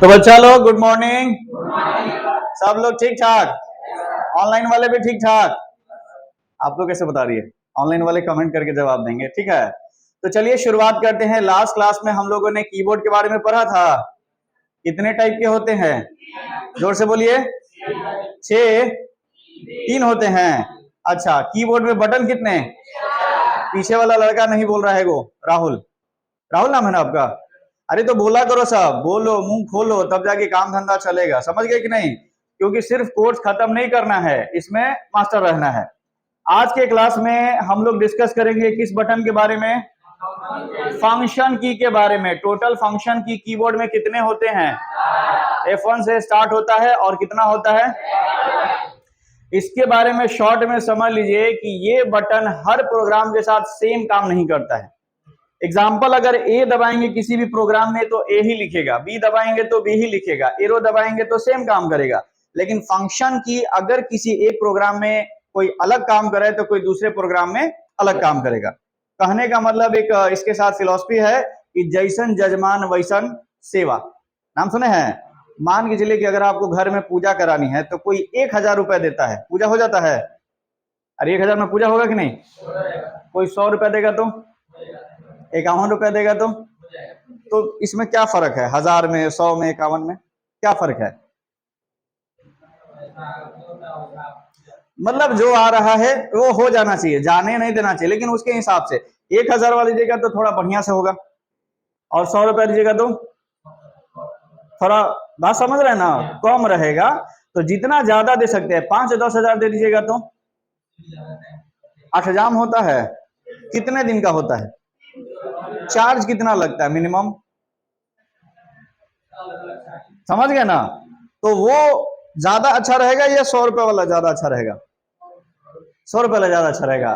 तो बच्चा लोग गुड मॉर्निंग। सब लोग ठीक ठाक? ऑनलाइन वाले भी ठीक ठाक? आपको कैसे बता रही है? ऑनलाइन वाले कमेंट करके जवाब देंगे, ठीक है। तो चलिए शुरुआत करते हैं। लास्ट क्लास में हम लोगों ने कीबोर्ड के बारे में पढ़ा था। कितने टाइप के होते हैं? जोर से बोलिए। 6? 3 होते हैं। अच्छा, कीबोर्ड में बटन कितने? पीछे वाला लड़का नहीं बोल रहा है, वो राहुल। राहुल नाम है ना आपका? अरे तो बोला करो, सब बोलो, मुंह खोलो, तब जाके काम धंधा चलेगा। समझ गए कि नहीं? क्योंकि सिर्फ कोर्स खत्म नहीं करना है, इसमें मास्टर रहना है। आज के क्लास में हम लोग डिस्कस करेंगे किस बटन के बारे में? फंक्शन की के बारे में। टोटल फंक्शन की कीबोर्ड में कितने होते हैं? F1 से स्टार्ट होता है और कितना होता है? इसके बारे में शॉर्ट में समझ लीजिए कि ये बटन हर प्रोग्राम के साथ सेम काम नहीं करता है। एग्जाम्पल, अगर ए दबाएंगे किसी भी प्रोग्राम में तो ए ही लिखेगा, बी दबाएंगे तो बी ही लिखेगा, एरो दबाएंगे तो सेम काम करेगा। लेकिन फंक्शन की अगर किसी एक प्रोग्राम में कोई अलग काम करे तो कोई दूसरे प्रोग्राम में अलग काम करेगा। कहने का मतलब एक इसके साथ फिलॉसफी है कि जैसन जजमान वैसन सेवा। नाम सुने हैं? मान के चलिए कि अगर आपको घर में पूजा करानी है तो कोई 1000 रुपए देता है, पूजा हो जाता है। अरे 1000 में पूजा होगा कि नहीं? कोई 100 रुपए देगा तो 51 रुपए देगा तो इसमें क्या फर्क है? 1000 में, 100 में, 51 में क्या फर्क है? मतलब जो आ रहा है वो हो जाना चाहिए, जाने नहीं देना चाहिए, लेकिन उसके हिसाब से 1000 वाली जगह तो थोड़ा बढ़िया से होगा, और 100 रुपए दीजिएगा तो थोड़ा, बात समझ रहे हैं ना, कम रहेगा। तो जितना ज्यादा दे सकते हैं, 5-10 हजार दे दीजिएगा तो 8 हजाम होता है। कितने दिन का होता है? चार्ज कितना लगता है मिनिमम? समझ गए ना? तो वो ज्यादा अच्छा रहेगा या 100 रुपए वाला ज्यादा अच्छा रहेगा? 100 रुपए वाला ज्यादा अच्छा रहेगा,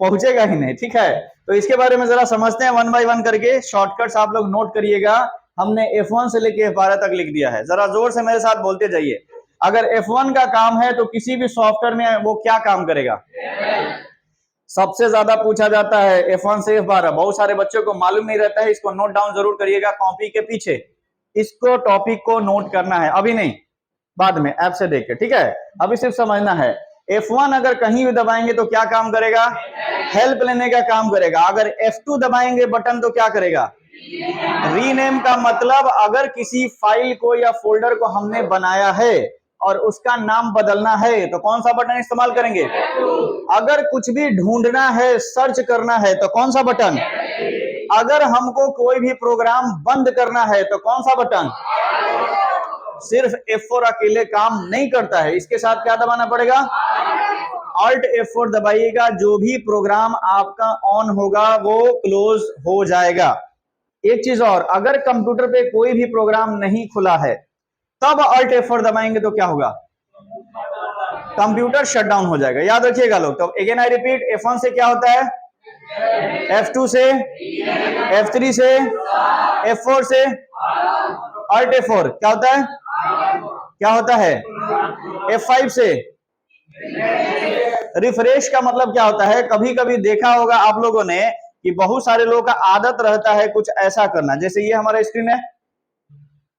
पहुंचेगा ही नहीं, ठीक है। तो इसके बारे में जरा समझते हैं 1 बाय 1 करके। शॉर्टकट्स आप लोग नोट करिएगा। हमने F1 से लेके F12 तक लिख दिया है। जरा जोर से मेरे साथ बोलते जाइए। अगर F1 का काम है तो किसी भी सॉफ्टवेयर में वो क्या काम करेगा? सबसे ज्यादा पूछा जाता है F1 से F12। बहुत सारे बच्चों को मालूम नहीं रहता है, इसको नोट डाउन जरूर करिएगा कॉपी के पीछे। इसको टॉपिक को नोट करना है, अभी नहीं, बाद में ऐप से देख के, ठीक है। अभी सिर्फ समझना है। F1 अगर कहीं भी दबाएंगे तो क्या काम करेगा? हेल्प लेने का काम करेगा। अगर F2 दबाएंगे बटन तो क्या करेगा? रीनेम का मतलब अगर किसी फाइल को या फोल्डर को हमने बनाया है और उसका नाम बदलना है तो कौन सा बटन इस्तेमाल करेंगे? अगर कुछ भी ढूंढना है, सर्च करना है तो कौन सा बटन? अगर हमको कोई भी प्रोग्राम बंद करना है तो कौन सा बटन? सिर्फ F4 अकेले काम नहीं करता है, इसके साथ क्या दबाना पड़ेगा? Alt F4 दबाइएगा, जो भी प्रोग्राम आपका ऑन होगा वो क्लोज हो जाएगा। एक चीज और, अगर कंप्यूटर पे कोई भी प्रोग्राम नहीं खुला है तब Alt F4 दबाएंगे तो क्या होगा? कंप्यूटर शटडाउन हो जाएगा। याद रखिएगा लोग। तो अगेन आई रिपीट, F1 से क्या होता है? F2 से, F3 से, F4 से, Alt F4 क्या होता है? क्या होता है? F5 से रिफ्रेश का मतलब क्या होता है? कभी कभी देखा होगा आप लोगों ने कि बहुत सारे लोगों का आदत रहता है कुछ ऐसा करना। जैसे ये हमारा स्क्रीन है,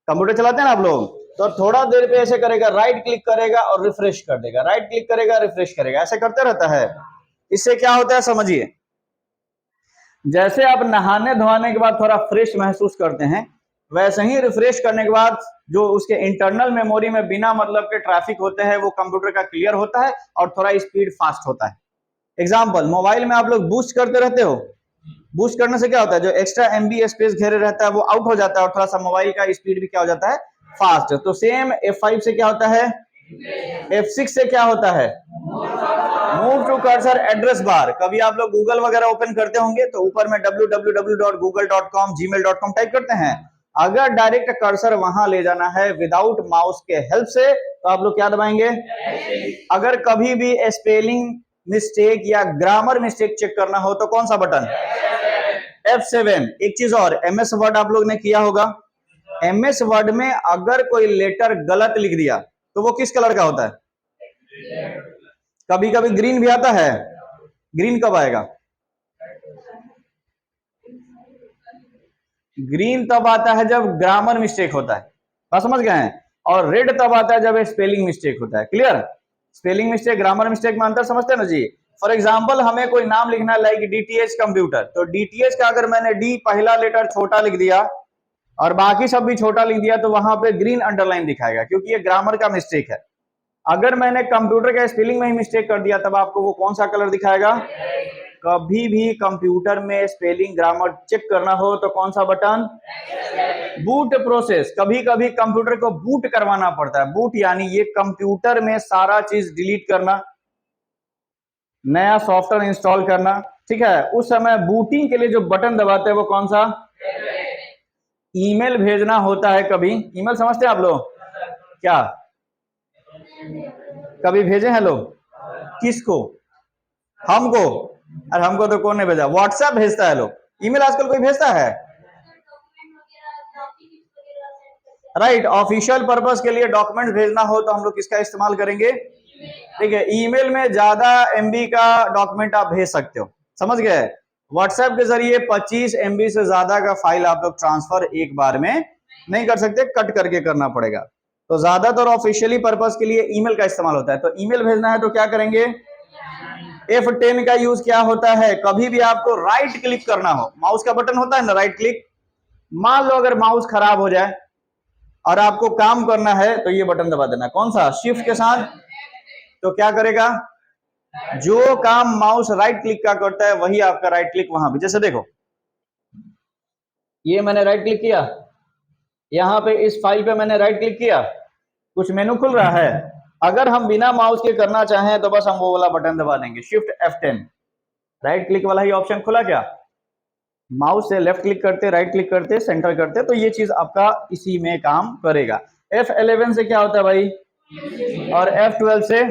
कंप्यूटर चलाते हैं ना आप लोग, तो थोड़ा देर पे ऐसे करेगा, राइट क्लिक करेगा और रिफ्रेश कर देगा, राइट क्लिक करेगा, रिफ्रेश करेगा, ऐसे करते रहता है। इससे क्या होता है समझिए। जैसे आप नहाने धोने के बाद थोड़ा फ्रेश महसूस करते हैं, वैसे ही रिफ्रेश करने के बाद जो उसके इंटरनल मेमोरी में बिना मतलब के ट्रैफिक होते हैं वो कंप्यूटर का क्लियर होता है और थोड़ा स्पीड फास्ट होता है। एग्जाम्पल, मोबाइल में आप लोग बूस्ट करते रहते हो, बूस्ट करने से क्या होता है? जो एक्स्ट्रा एमबी स्पेस घेरे रहता है वो आउट हो जाता है और थोड़ा सा मोबाइल का स्पीड भी क्या हो जाता है? फास्ट। तो सेम F5 से क्या होता है? F6 से क्या होता है? Move to cursor address bar. कभी आप लोग गूगल वगैरह ओपन करते होंगे तो ऊपर में www.google.com, gmail.com टाइप करते हैं। अगर डायरेक्ट कर्सर वहां ले जाना है विदाउट माउस के हेल्प से तो आप लोग क्या दबाएंगे? अगर कभी भी स्पेलिंग मिस्टेक या ग्रामर मिस्टेक चेक करना हो तो कौन सा बटन? F7। एक चीज और, MS वर्ड आप लोग ने किया होगा। MS वर्ड में अगर कोई लेटर गलत लिख दिया तो वो किस कलर का होता है? कभी कभी ग्रीन भी आता है। ग्रीन कब आएगा? ग्रीन तब आता है जब ग्रामर मिस्टेक होता है। बात समझ गए हैं। और रेड तब आता है जब स्पेलिंग मिस्टेक होता है। Clear? Spelling mistake grammar mistake में अंतर समझते हैं ना जी। फॉर एग्जाम्पल हमें कोई नाम लिखना है लाइक डीटीएच कंप्यूटर, तो डीटीएच का अगर मैंने डी पहला लेटर छोटा लिख दिया और बाकी सब भी छोटा लिख दिया तो वहां पे ग्रीन अंडरलाइन दिखाएगा, क्योंकि ये ग्रामर का मिस्टेक है। अगर मैंने कंप्यूटर का स्पेलिंग में ही मिस्टेक कर दिया तब आपको वो कौन सा कलर दिखाएगा? कभी भी कंप्यूटर में स्पेलिंग ग्रामर चेक करना हो तो कौन सा बटन? Boot process. कभी कभी कंप्यूटर को बूट करवाना पड़ता है। बूट यानी ये कंप्यूटर में सारा चीज डिलीट करना, नया सॉफ्टवेयर इंस्टॉल करना, ठीक है। उस समय बूटिंग के लिए जो बटन दबाते हैं वो कौन सा? ईमेल भेजना होता है कभी। ईमेल समझते हैं आप लोग क्या? कभी भेजे हैं लोग? किसको? हमको। अरे हमको तो कौन ने भेजा? व्हाट्सएप भेजता है लोग। ईमेल आजकल कोई भेजता है? राइट। ऑफिशियल पर्पस के लिए डॉक्यूमेंट भेजना हो तो हम लोग किसका इस्तेमाल करेंगे? ठीक है, ईमेल में ज्यादा एमबी का डॉक्यूमेंट आप भेज सकते हो, समझ गए। व्हाट्सएप के जरिए 25 एमबी से ज्यादा का फाइल आप लोग ट्रांसफर एक बार में नहीं कर सकते, कट करके करना पड़ेगा। तो ज्यादातर ऑफिशियली पर्पस के लिए ईमेल का इस्तेमाल होता है। तो ईमेल भेजना है तो क्या करेंगे? F10 का यूज क्या होता है? कभी भी आपको राइट क्लिक करना हो, माउस का बटन होता है ना राइट क्लिक, मान लो अगर माउस खराब हो जाए और आपको काम करना है तो ये बटन दबा देना। कौन सा? शिफ्ट के साथ। तो क्या करेगा? जो काम माउस राइट क्लिक का करता है वही आपका राइट क्लिक वहां पे। जैसे देखो ये मैंने राइट क्लिक किया, यहां पे इस फाइल पे मैंने राइट क्लिक किया, कुछ मेनू खुल रहा है। अगर हम बिना माउस के करना चाहें तो बस हम वो वाला बटन दबा देंगे, शिफ्ट F10। राइट क्लिक वाला ही ऑप्शन खुला क्या? माउस से लेफ्ट क्लिक करते, राइट क्लिक करते, सेंटर करते, तो ये चीज आपका इसी में काम करेगा। F11 से क्या होता है भाई? और F12 से।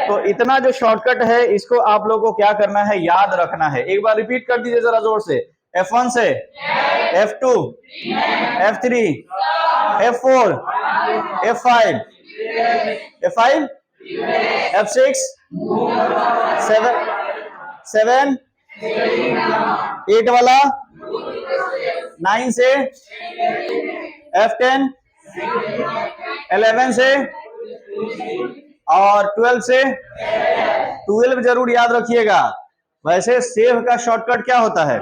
तो इतना जो शॉर्टकट है इसको आप लोगों को क्या करना है? याद रखना है। एक बार रिपीट कर दीजिए जरा जोर से। F1 से, F2, F3, F4, F5, F5, F6, 7, 8 वाला, 9 से, F10, 11 से और 12 से। 12 जरूर याद रखिएगा। वैसे सेव का शॉर्टकट क्या होता है?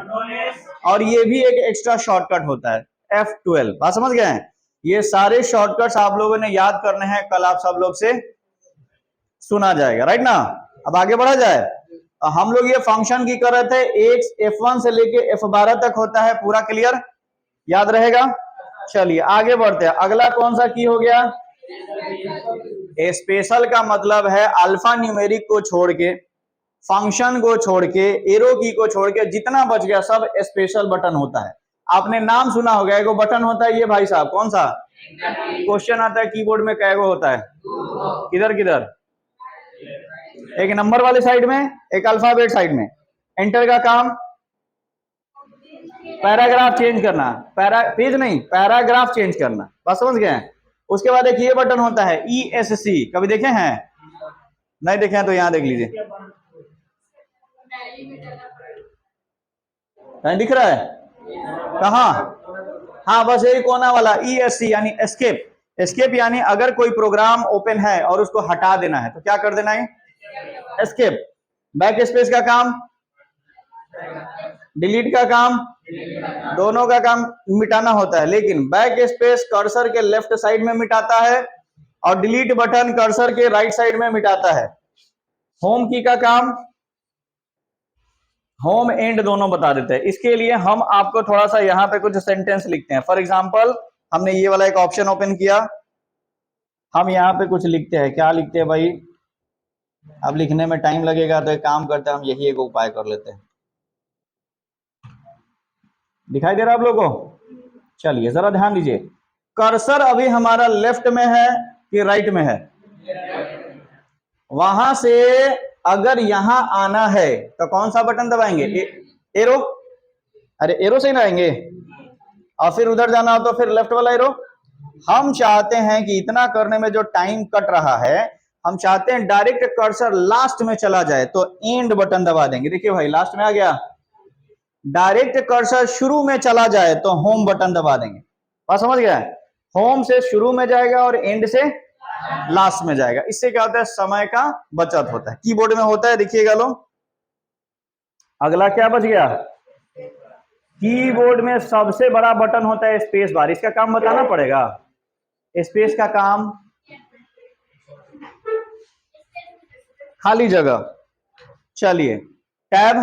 और ये भी एक एक्स्ट्रा शॉर्टकट होता है, F12। बात समझ गए हैं? ये सारे शॉर्टकट्स आप लोगों ने याद करने हैं, कल आप सब लोग से सुना जाएगा, राइट ना। अब आगे बढ़ा जाए। हम लोग ये फंक्शन की कर रहे थे, F1 से लेके F12 तक होता है, पूरा क्लियर? याद रहेगा? चलिए आगे बढ़ते हैं। अगला कौन सा की हो गया? स्पेशल का मतलब है अल्फा न्यूमेरिक को छोड़ के, फंक्शन को छोड़ के, एरो की को छोड़ के जितना बच गया सब स्पेशल बटन होता है। आपने नाम सुना होगा, एगो बटन होता है ये भाई साहब, कौन सा? क्वेश्चन आता है कीबोर्ड में कैगो होता है? किधर किधर? एक नंबर वाले साइड में, एक अल्फाबेट साइड में। एंटर का काम पैराग्राफ चेंज करना, पेज नहीं, पैराग्राफ चेंज करना। बस समझ गए? उसके बाद एक ये बटन होता है ESC, कभी देखे हैं? नहीं देखे हैं तो यहां देख लीजिए, नहीं दिख रहा है? कहा? हाँ बस यही कोना वाला ESC यानी एस्केप। एस्केप यानी अगर कोई प्रोग्राम ओपन है और उसको हटा देना है तो क्या कर देना है? एस्केप। बैक स्पेस का काम, डिलीट का काम, दोनों का काम मिटाना होता है, लेकिन बैक स्पेस कर्सर के लेफ्ट साइड में मिटाता है और डिलीट बटन कर्सर के राइट साइड में मिटाता है। होम की का काम होम एंड दोनों बता देते हैं। इसके लिए हम आपको थोड़ा सा यहाँ पे कुछ सेंटेंस लिखते हैं। फॉर एग्जाम्पल हमने ये वाला एक ऑप्शन ओपन किया, हम यहाँ पे कुछ लिखते हैं। क्या लिखते हैं भाई? अब लिखने में टाइम लगेगा तो एक काम करते हैं, हम यही एक उपाय कर लेते हैं। दिखाई दे रहा है आप लोगों को? चलिए जरा ध्यान दीजिए, कर्सर अभी हमारा लेफ्ट में है कि राइट में है? वहां से अगर यहां आना है तो कौन सा बटन दबाएंगे? एरो। अरे एरो से ही ना आएंगे, और फिर उधर जाना हो तो फिर लेफ्ट वाला एरो। हम चाहते हैं कि इतना करने में जो टाइम कट रहा है, हम चाहते हैं डायरेक्ट कर्सर लास्ट में चला जाए, तो एंड बटन दबा देंगे। देखिए भाई लास्ट में आ गया। डायरेक्ट कर्सर शुरू में चला जाए तो होम बटन दबा देंगे। बात समझ गया? होम से शुरू में जाएगा और एंड से लास्ट में जाएगा। इससे क्या होता है, समय का बचत होता है। कीबोर्ड में होता है, देखिएगा लो। अगला क्या बच गया, कीबोर्ड में सबसे बड़ा बटन होता है स्पेस बार। इसका काम बताना पड़ेगा। स्पेस का काम, खाली जगह। चलिए, टैब,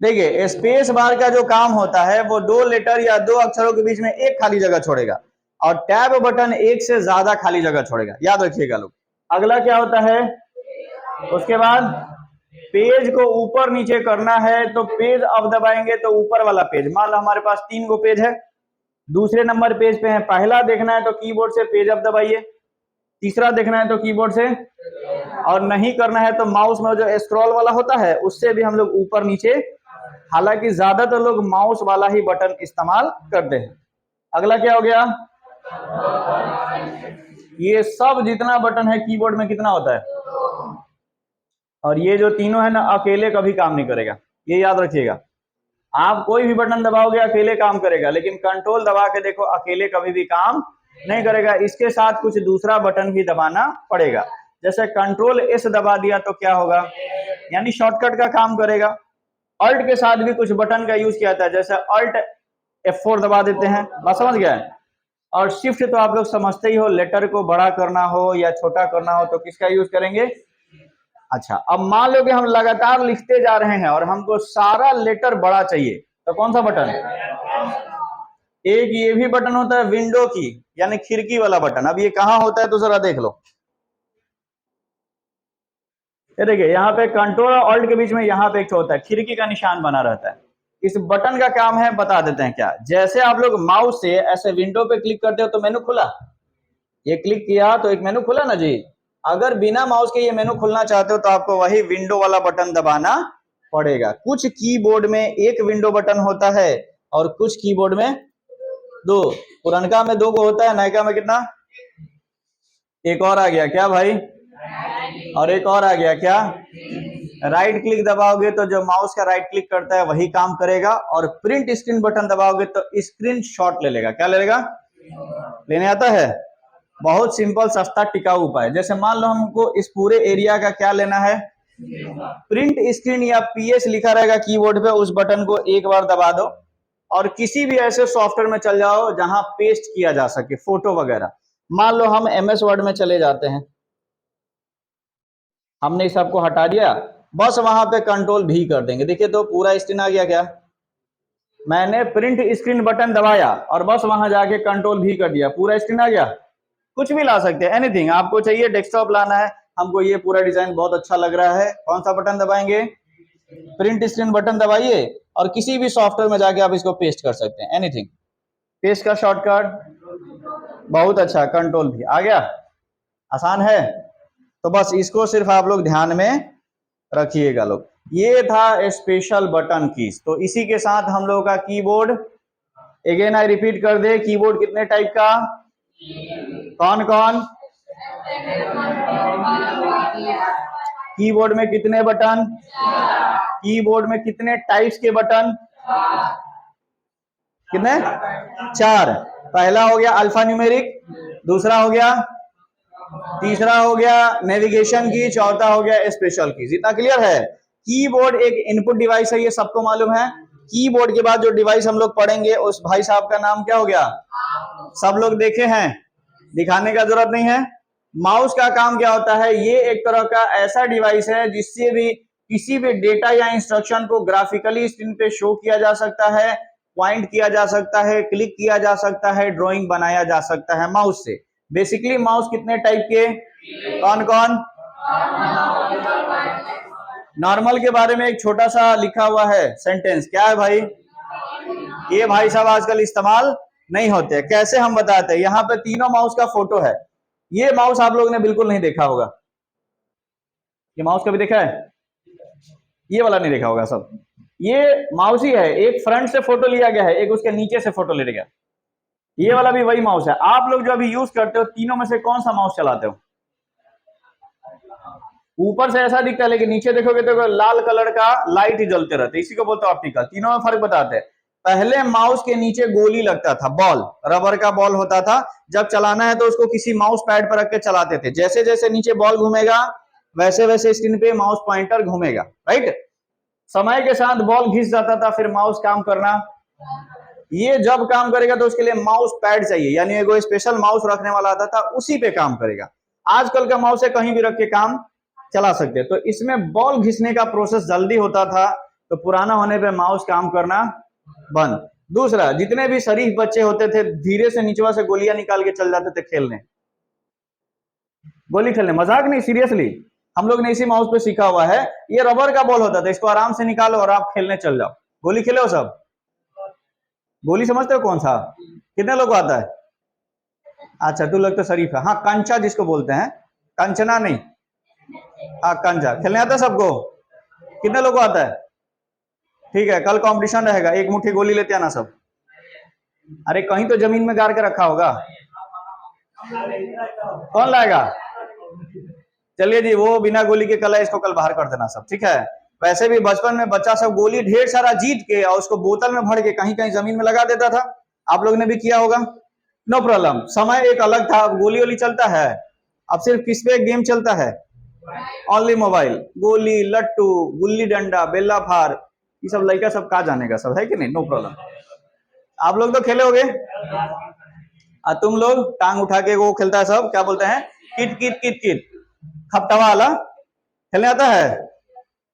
देखिए स्पेस बार का जो काम होता है वो 2 लेटर या 2 अक्षरों के बीच में एक खाली जगह छोड़ेगा, और टैब बटन एक से ज्यादा खाली जगह छोड़ेगा, याद रखिएगा लोग। अगला क्या होता है, उसके बाद पेज को ऊपर नीचे करना है तो पेज अब दबाएंगे तो ऊपर वाला पेज, मान लो हमारे पास 3 गो पेज है, दूसरे नंबर पेज पे है, पहला देखना है तो कीबोर्ड से पेज अप दबाइए, तीसरा देखना है तो कीबोर्ड से, और नहीं करना है तो माउस में जो स्क्रॉल वाला होता है उससे भी हम लोग ऊपर नीचे, हालांकि ज्यादातर लोग माउस वाला ही बटन इस्तेमाल करते हैं। अगला क्या हो गया, ये सब जितना बटन है कीबोर्ड में कितना होता है, और ये जो तीनों है ना अकेले कभी काम नहीं करेगा, ये याद रखिएगा। आप कोई भी बटन दबाओगे अकेले काम करेगा, लेकिन कंट्रोल दबा के देखो अकेले कभी भी काम नहीं करेगा, इसके साथ कुछ दूसरा बटन भी दबाना पड़ेगा। जैसे कंट्रोल एस दबा दिया तो क्या होगा, यानी शॉर्टकट का काम करेगा। अल्ट के साथ भी कुछ बटन का यूज किया जाता है, जैसे अल्ट F4 दबा देते हैं, बात समझ गया। और शिफ्ट तो आप लोग समझते ही हो, लेटर को बड़ा करना हो या छोटा करना हो तो किसका यूज करेंगे। अच्छा, अब मान लो कि हम लगातार लिखते जा रहे हैं और हमको सारा लेटर बड़ा चाहिए, तो कौन सा बटन, एक ये भी बटन होता है विंडो की, यानी खिड़की वाला बटन। अब ये कहां होता है तो जरा देख लो, ये देखिए यहाँ पे कंट्रोल और ऑल्ट के बीच में यहाँ पे एक होता है, खिड़की का निशान बना रहता है। इस बटन का काम है, बता देते हैं क्या। जैसे आप लोग माउस से ऐसे विंडो पे क्लिक करते हो तो मेनू खुला, ये क्लिक किया तो एक मेनू खुला ना जी। अगर बिना माउस के ये मेनू खुलना चाहते हो तो आपको वही विंडो वाला बटन दबाना पड़ेगा। कुछ कीबोर्ड में एक विंडो बटन होता है और कुछ कीबोर्ड में 2, पुरनका में 2 को होता है, नयका में कितना, एक और आ गया क्या भाई, और एक और आ गया क्या, राइट क्लिक दबाओगे तो जो माउस का राइट क्लिक करता है वही काम करेगा, और प्रिंट स्क्रीन बटन दबाओगे तो स्क्रीन शॉट ले लेगा। क्या ले लेगा, लेने आता है। बहुत सिंपल सस्ता टिकाऊ उपाय। जैसे मान लो हमको इस पूरे एरिया का क्या लेना है, प्रिंट स्क्रीन या पीएस लिखा रहेगा कीबोर्ड पे, उस बटन को एक बार दबा दो और किसी भी ऐसे सॉफ्टवेयर में चल जाओ जहां पेस्ट किया जा सके फोटो वगैरह। मान लो हम एमएस वर्ड में चले जाते हैं, हमने इस सबको हटा दिया, बस वहां पे कंट्रोल भी कर देंगे, देखिए तो पूरा स्क्रीन आ गया। क्या, मैंने प्रिंट स्क्रीन बटन दबाया और बस वहां जाके कंट्रोल भी कर दिया, पूरा स्क्रीन आ गया। कुछ भी ला सकते हैं, एनीथिंग आपको चाहिए, डेस्कटॉप लाना है, हमको ये पूरा डिजाइन बहुत अच्छा लग रहा है, कौन सा बटन दबाएंगे, प्रिंट स्क्रीन बटन दबाइए और किसी भी सॉफ्टवेयर में जाके आप इसको पेस्ट कर सकते हैं, एनीथिंग। पेस्ट का शॉर्टकट बहुत अच्छा, कंट्रोल भी आ गया, आसान है। तो बस इसको सिर्फ आप लोग ध्यान में रखिएगा लोग। ये था स्पेशल बटन कीज। तो इसी के साथ हम लोगों का कीबोर्ड, अगेन आई रिपीट कर दे, कीबोर्ड कितने टाइप का, कौन कौन, कीबोर्ड में कितने बटन, कीबोर्ड में कितने टाइप्स के बटन, कितने, 4। पहला हो गया अल्फा न्यूमेरिक, दूसरा हो गया, तीसरा हो गया नेविगेशन की, चौथा हो गया स्पेशल की। इतना क्लियर है। कीबोर्ड एक इनपुट डिवाइस है, ये सबको मालूम है। कीबोर्ड के बाद जो डिवाइस हम लोग पढ़ेंगे उस भाई साहब का नाम क्या हो गया, सब लोग देखे हैं, दिखाने का जरूरत नहीं है। माउस का काम क्या होता है, ये एक तरह का ऐसा डिवाइस है जिससे भी किसी भी डेटा या इंस्ट्रक्शन को ग्राफिकली स्क्रीन पे शो किया जा सकता है, पॉइंट किया जा सकता है, क्लिक किया जा सकता है, ड्राइंग बनाया जा सकता है माउस से। बेसिकली माउस कितने टाइप के, कौन कौन, नॉर्मल के बारे में एक छोटा सा लिखा हुआ है सेंटेंस, क्या है भाई, ये भाई साहब आजकल इस्तेमाल नहीं होते, कैसे हम बताते हैं। यहाँ पे तीनों माउस का फोटो है, ये माउस आप लोगों ने बिल्कुल नहीं देखा होगा, ये माउस कभी देखा है, ये वाला नहीं देखा होगा सब। ये माउस ही है, एक फ्रंट से फोटो लिया गया है, एक उसके नीचे से फोटो लिया गया, ये वाला भी वही माउस है। आप लोग जो अभी यूज करते हो तीनों में से कौन सा माउस चलाते हो, ऊपर से ऐसा दिखता है लेकिन नीचे देखोगे तो लाल कलर का लाइट ही जलते रहते, इसी को बोलते हैं ऑप्टिकल। तीनों में फर्क बताते हैं। पहले माउस के नीचे गोली लगता था, बॉल, रबर का बॉल होता था। जब चलाना है तो उसको किसी माउस पैड पर रख के चलाते थे। जैसे जैसे नीचे बॉल घूमेगा वैसे वैसे स्क्रीन पे माउस पॉइंटर घूमेगा, राइट। समय के साथ बॉल घिस जाता था, फिर माउस काम करना, ये जब काम करेगा तो उसके लिए माउस पैड चाहिए, यानी एगो स्पेशल माउस रखने वाला आता था, उसी पे काम करेगा। आजकल का माउस है कहीं भी रख के काम चला सकते हैं। तो इसमें बॉल घिसने का प्रोसेस जल्दी होता था, तो पुराना होने पे माउस काम करना बंद। दूसरा, जितने भी शरीफ बच्चे होते थे धीरे से नीचवा से गोलियां निकाल के चल जाते थे खेलने, गोली खेलने, मजाक नहीं, सीरियसली। हम लोग ने इसी माउस पे सीखा हुआ है। ये रबर का बॉल होता था, इसको आराम से निकालो और आप खेलने चल जाओ। गोली खेले हो सब? गोली समझते हो कौन सा? कितने लोग को आता है? अच्छा, तू लोग तो शरीफ है। हाँ, कंचा जिसको बोलते हैं, कंचना नहीं, हाँ कंचा खेलने आता है सबको? कितने लोग को आता है? ठीक है, कल कंपटीशन रहेगा, एक मुट्ठी गोली लेते आना सब। अरे कहीं तो जमीन में गाड़ के रखा होगा, कौन लाएगा? चलिए जी, वो बिना गोली के कल है, इसको कल बाहर कर देना सब, ठीक है। वैसे भी बचपन में बच्चा सब गोली ढेर सारा जीत के और उसको बोतल में भर के कहीं कहीं जमीन में लगा देता था। आप लोग ने भी किया होगा, नो प्रॉब्लम। समय एक अलग था, अब गोली वोली चलता है, अब सिर्फ किस पे गेम चलता है? Only mobile. गोली, लट्टू, गुल्ली डंडा, बेल्ला फार, ये सब लड़का सब कहा जानेगा सब, है कि नहीं? No problem. आप लोग तो खेले होगे। तुम लोग टांग उठा के वो खेलता है सब, क्या बोलते हैं, किट किट किट किट, खपटवा वाला खेलने आता है?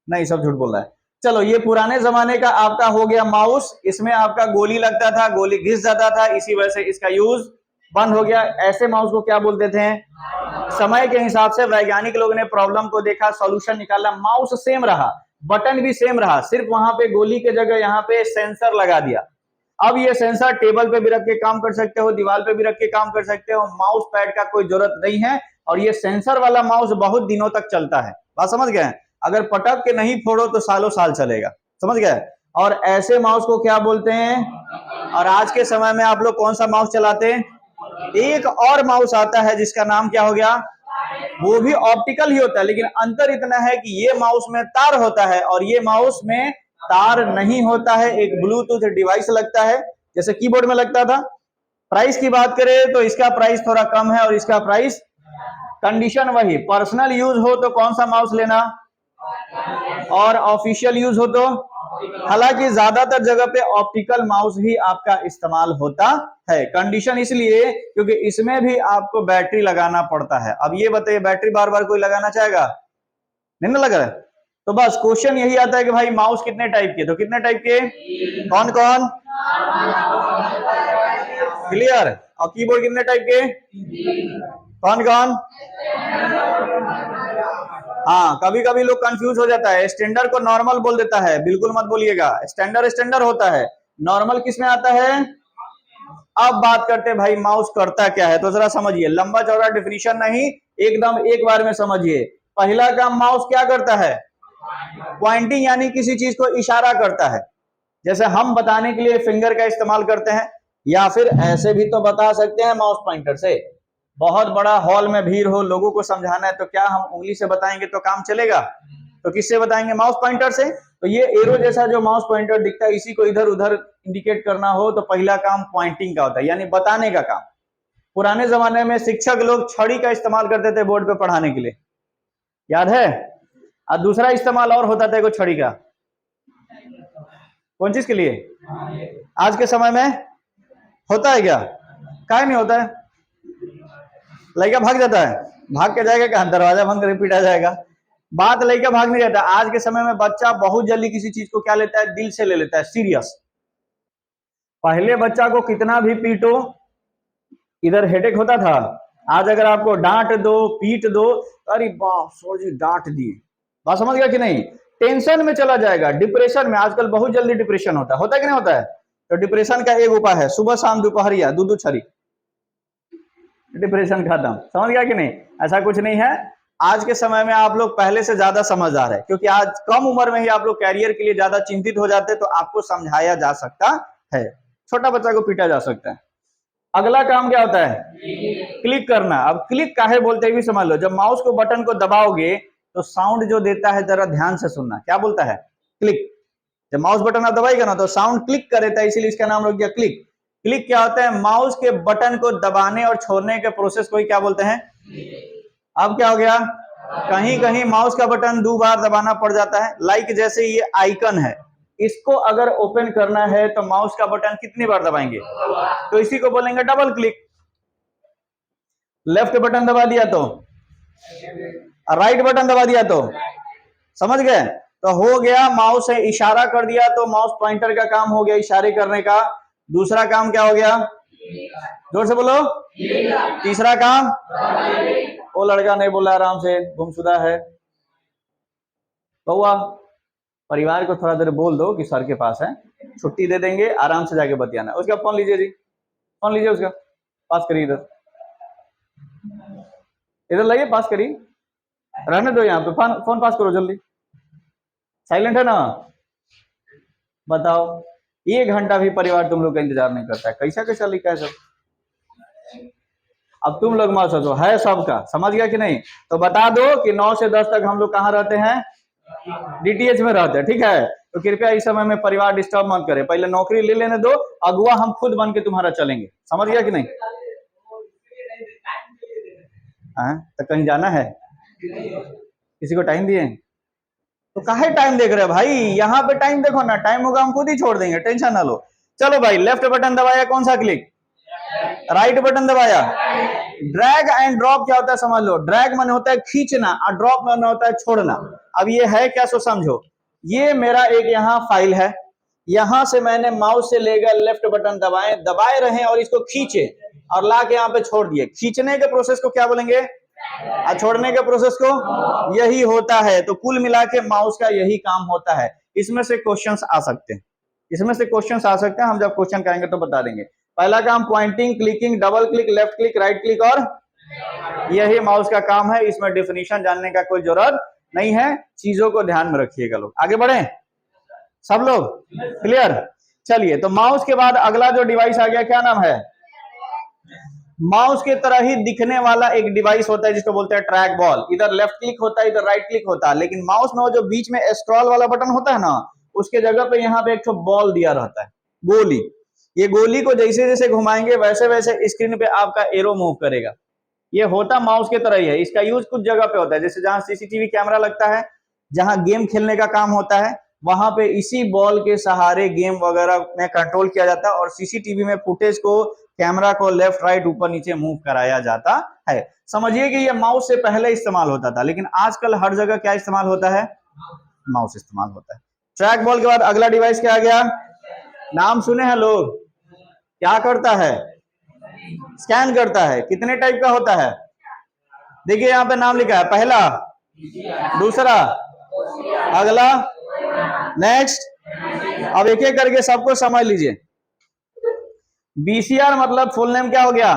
नहीं, सब झूठ बोल रहा है। चलो, ये पुराने जमाने का आपका हो गया माउस। इसमें आपका गोली लगता था, गोली घिस जाता था, इसी वजह से इसका यूज बंद हो गया। ऐसे माउस को क्या बोलते थे? समय के हिसाब से वैज्ञानिक लोगों ने प्रॉब्लम को देखा, सॉल्यूशन निकाला, माउस सेम रहा, बटन भी सेम रहा, सिर्फ वहां पे गोली के जगह यहाँ पे सेंसर लगा दिया। अब ये सेंसर टेबल पे भी रख के काम कर सकते हो, दीवार पे भी रख के काम कर सकते हो, माउस पैड का कोई जरूरत नहीं है। और ये सेंसर वाला माउस बहुत दिनों तक चलता है, बात समझ गए? अगर पटक के नहीं फोड़ो तो सालों साल चलेगा, समझ गए? और ऐसे माउस को क्या बोलते हैं? और आज के समय में आप लोग कौन सा माउस चलाते हैं? एक और माउस आता है जिसका नाम क्या हो गया? वो भी ऑप्टिकल ही होता है, लेकिन अंतर इतना है कि ये माउस में तार होता है और ये माउस में तार नहीं होता है, एक ब्लूटूथ डिवाइस लगता है, जैसे कीबोर्ड में लगता था। प्राइस की बात करें तो इसका प्राइस थोड़ा कम है और इसका प्राइस, कंडीशन वही, पर्सनल यूज हो तो कौन सा माउस लेना, और ऑफिशियल यूज हो तो, हालांकि ज्यादातर जगह पे ऑप्टिकल माउस ही आपका इस्तेमाल होता है। कंडीशन इसलिए क्योंकि इसमें भी आपको बैटरी लगाना पड़ता है। अब ये बताइए, बैटरी बार बार कोई लगाना चाहेगा? नहीं ना लग रहा है? तो बस क्वेश्चन यही आता है कि भाई माउस कितने टाइप के, तो कितने टाइप के, कौन कौन, क्लियर? और कीबोर्ड कितने टाइप के, कौन कौन? हाँ, कभी कभी लोग कंफ्यूज हो जाता है, स्टैंडर्ड को नॉर्मल बोल देता है, बिल्कुल मत बोलिएगा, स्टैंडर्ड स्टैंडर्ड होता है, नॉर्मल किस में आता है? अब बात करते हैं भाई माउस करता क्या है, तो जरा समझिए, लंबा चौड़ा डिफिनीशन नहीं, एकदम एक बार में समझिए। पहला काम, माउस क्या करता है? पॉइंटिंग, यानी किसी चीज को इशारा करता है। जैसे हम बताने के लिए फिंगर का इस्तेमाल करते हैं, या फिर ऐसे भी तो बता सकते हैं माउस पॉइंटर से। बहुत बड़ा हॉल में भीड़ हो, लोगों को समझाना है, तो क्या हम उंगली से बताएंगे तो काम चलेगा? तो किससे बताएंगे? माउस पॉइंटर से। तो ये एरो जैसा जो माउस पॉइंटर दिखता है, इसी को इधर उधर इंडिकेट करना हो तो पहला काम पॉइंटिंग का होता है, यानी बताने का काम। पुराने जमाने में शिक्षक लोग छड़ी का इस्तेमाल करते थे बोर्ड पे पढ़ाने के लिए, याद है? और दूसरा इस्तेमाल और होता था एगो छड़ी का, कौन चीज के लिए? आज के समय में होता है क्या? काहे नहीं होता है? लड़का भाग जाता है, भाग के जाएगा क्या? दरवाजा बंद करके पीटा जाएगा। बात लड़का भाग नहीं जाता। आज के समय में बच्चा बहुत जल्दी किसी चीज को क्या लेता है? दिल से ले लेता है, सीरियस। पहले बच्चा को कितना भी पीटो, इधर हेडेक होता था। आज अगर आपको डांट दो, पीट दो, अरे बाप सर जी डांट दिए, बात समझ गया कि नहीं? टेंशन में चला जाएगा, डिप्रेशन में। आजकल बहुत जल्दी डिप्रेशन होता है कि नहीं होता है? तो डिप्रेशन का एक उपाय है, सुबह शाम दोपहरिया दूध छड़ी, डिप्रेशन खत्म। समझ गया कि नहीं? ऐसा कुछ नहीं है। आज के समय में आप लोग पहले से ज्यादा समझदार है, क्योंकि आज कम उम्र में ही आप लोग कैरियर के लिए ज्यादा चिंतित हो जाते हैं, तो आपको समझाया जा सकता है, छोटा बच्चा को पीटा जा सकता है। अगला काम क्या होता है? क्लिक करना। अब क्लिक काहे बोलते हैं भी समझ लो। जब माउस को बटन को दबाओगे तो साउंड जो देता है, जरा ध्यान से सुनना, क्या बोलता है? क्लिक। जब माउस बटन आप दबाएगा ना तो साउंड क्लिक कर देता है, इसीलिए इसका नाम रख दिया क्लिक। क्लिक क्या होता है? माउस के बटन को दबाने और छोड़ने के प्रोसेस को ही क्या बोलते हैं? अब क्या हो गया? कहीं कहीं माउस का बटन 2 बार दबाना पड़ जाता है। लाइक जैसे ये आइकन है, इसको अगर ओपन करना है तो माउस का बटन कितनी बार दबाएंगे? तो इसी को बोलेंगे डबल क्लिक। लेफ्ट बटन दबा दिया तो, राइट बटन दबा दिया तो, समझ गए? तो हो गया, माउस से इशारा कर दिया तो माउस पॉइंटर का काम हो गया इशारे करने का। दूसरा काम क्या हो गया? जोर से बोलो। तीसरा काम? वो लड़का नहीं बोला, आराम से, गुमशुदा है। बउआ, परिवार को थोड़ा देर बोल दो कि सर के पास है, छुट्टी दे देंगे, आराम से जाके बतियाना। उसका फोन लीजिए जी, फोन लीजिए, उसका पास करिए, इधर इधर लाइए, पास करिए, रहने दो यहाँ पे, फोन पास करो जल्दी। साइलेंट है ना? बताओ, 1 घंटा भी परिवार तुम लोग का इंतजार नहीं करता है। कैसा कैसा लिखा है सब। अब तुम लोग मत सोचो, है सबका, समझ गया कि नहीं? तो बता दो कि 9 से 10 तक हम लोग कहाँ रहते हैं? डीटीएच में रहते हैं, ठीक है? तो कृपया इस समय में परिवार डिस्टर्ब मत करे, पहले नौकरी ले लेने दो, अगुआ हम खुद बन के तुम्हारा चलेंगे, समझ गया कि नहीं? तो कहीं जाना है? किसी को टाइम दिए? तो काहे टाइम देख रहे हैं भाई? यहाँ पे टाइम देखो ना, टाइम होगा हम खुद ही छोड़ देंगे, टेंशन ना लो। चलो भाई, लेफ्ट बटन दबाया, कौन सा क्लिक? राइट बटन दबाया। ड्रैग एंड ड्रॉप क्या होता है समझ लो। ड्रैग मन होता है खींचना और ड्रॉप मन होता है छोड़ना। अब ये है क्या, सो समझो। ये मेरा एक यहाँ फाइल है, यहां से मैंने माउस से लेकर लेफ्ट बटन दबाए रहे और इसको खींचे और ला के यहाँ पे छोड़ दिए। खींचने के प्रोसेस को क्या बोलेंगे? और छोड़ने के प्रोसेस को? यही होता है। तो कुल मिला के माउस का यही काम होता है। इसमें से क्वेश्चंस आ सकते हैं, इसमें से क्वेश्चंस आ सकते हैं, हम जब क्वेश्चन करेंगे तो बता देंगे। पहला काम pointing, clicking, double click, left click, right click, और यही माउस का काम है। इसमें डेफिनेशन जानने का कोई जरूरत नहीं है, चीजों को ध्यान में रखिएगा। लोग आगे बढ़े, सब लोग क्लियर? चलिए, तो माउस के बाद अगला जो डिवाइस आ गया, क्या नाम है? माउस के तरह ही दिखने वाला एक डिवाइस होता है जिसको बोलते हैं ट्रैक बॉल। इधर लेफ्ट क्लिक होता है, इधर राइट क्लिक होता है, लेकिन माउस में वो जो बीच में स्क्रॉल वाला बटन होता है ना, उसके जगह पे यहाँ पे एक बॉल दिया रहता है, गोली। ये गोली को जैसे जैसे घुमाएंगे वैसे वैसे स्क्रीन पे आपका एरो मूव करेगा। ये होता माउस के तरह ही है। इसका यूज कुछ जगह पे होता है, जैसे जहां सीसीटीवी कैमरा लगता है, जहां गेम खेलने का काम होता है, वहां पे इसी बॉल के सहारे गेम वगैरह में कंट्रोल किया जाता है और सीसीटीवी में फुटेज को, कैमरा को लेफ्ट राइट ऊपर नीचे मूव कराया जाता है। समझिए कि ये माउस से पहले इस्तेमाल होता था, लेकिन आजकल हर जगह क्या इस्तेमाल होता है? माउस इस्तेमाल होता है। ट्रैक बॉल के बाद अगला डिवाइस क्या आ गया? नाम सुने हैं लोग? क्या करता है? स्कैन करता है। कितने टाइप का होता है? देखिए यहाँ पे नाम लिखा है, पहला, दूसरा, अगला, नेक्स्ट। अब एक एक करके सबको समझ लीजिए। बीसीआर मतलब फुल नेम क्या हो गया?